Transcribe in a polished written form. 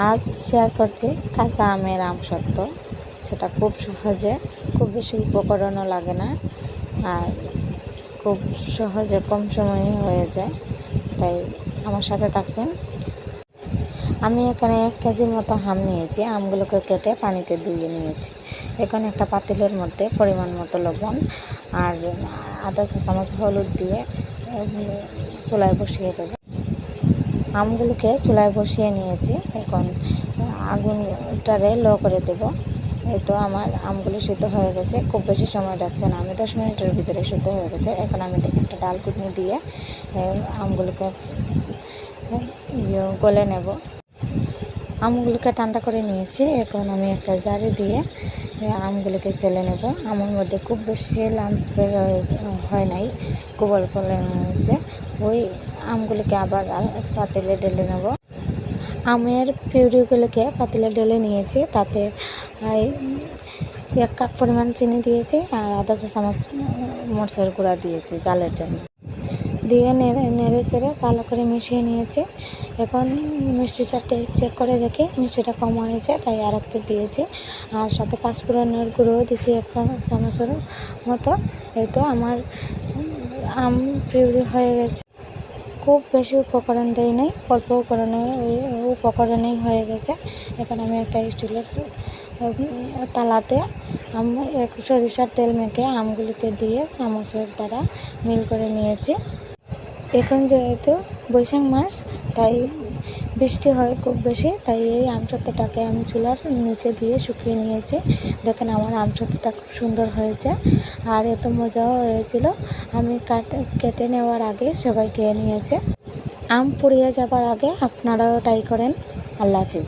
আজ শেয়ার করছি কাঁচা আমের আমসত্ত্ব। সেটা খুব সহজে, খুব বেশি উপকরণও লাগে না, আর খুব সহজে কম সময়ে হয়ে যায়। তাই আমার সাথে থাকবেন। আমি এখানে 1 কেজির মতো আম নিয়েছি। আমগুলোকে কেটে পানিতে ধুয়ে নিয়েছি। এখন একটা পাতিলের মধ্যে পরিমাণ মতো লবণ আর আধা চা চামচ হলুদ দিয়ে চুলায় বসিয়ে দেব। আমগুলোকে চুলায় বসিয়ে নিয়েছি। এখন আগুনটারে লো করে দেব। এই তো আমার আমগুলো সিদ্ধ হয়ে গেছে। খুব বেশি সময় লাগছে না, আমি 10 মিনিটের ভিতরে সিদ্ধ হয়ে গেছে। এখন আমি একটা ডাল কুটনি দিয়ে আমগুলোকে গলে নেব। আমগুলোকে ঠান্ডা করে নিয়েছি। এখন আমি একটা জারে দিয়ে আমগুলোকে চেলে নেব। আমের মধ্যে খুব বেশি লামস বের হয় নাই, খুব অল্প হয়েছে। ওই আমগুলোকে আবার পাতিলে ঢেলে নেব। আমের পিউরিগুলোকে পাতিলে ঢেলে নিয়েছি। তাতে 1 কাপ পরিমাণ চিনি দিয়েছি আর আধা চা চামচ মরিচের গুঁড়া দিয়েছি জালের জন্য। দিয়ে নেড়ে চেড়ে ভালো করে মিশিয়ে নিয়েছি। এখন মিষ্টিটা টেস্ট চেক করে দেখি মিষ্টিটা কম হয়েছে, তাই আর একটু দিয়েছি। আর সাথে পাঁচফোড়নের গুঁড়োও দিয়েছি 1 চামচের মতো। এই তো আমার আম পিউরি হয়ে গেছে। খুব বেশি উপকরণ দেয় নাই, অল্প উপকরণেই হয়ে গেছে। এখন আমি একটা স্টিলের তালাতে সরিষার তেল মেখে আমগুলোকে দিয়ে চামচের দ্বারা মিল করে নিয়েছি। এখন যেহেতু বৈশাখ মাস, তাই বৃষ্টি হয় খুব বেশি, তাই এই আমসত্ত্বটাকে আমি চুলার নিচে দিয়ে শুকিয়ে নিয়েছি। দেখেন আমার আমসত্ত্বটা খুব সুন্দর হয়েছে আর এত মজাও হয়েছিল। আমি কেটে নেওয়ার আগে সবাই খেয়ে নিয়েছে। আম পুড়িয়ে যাবার আগে আপনারাও ট্রাই করেন। আল্লাহ হাফিজ।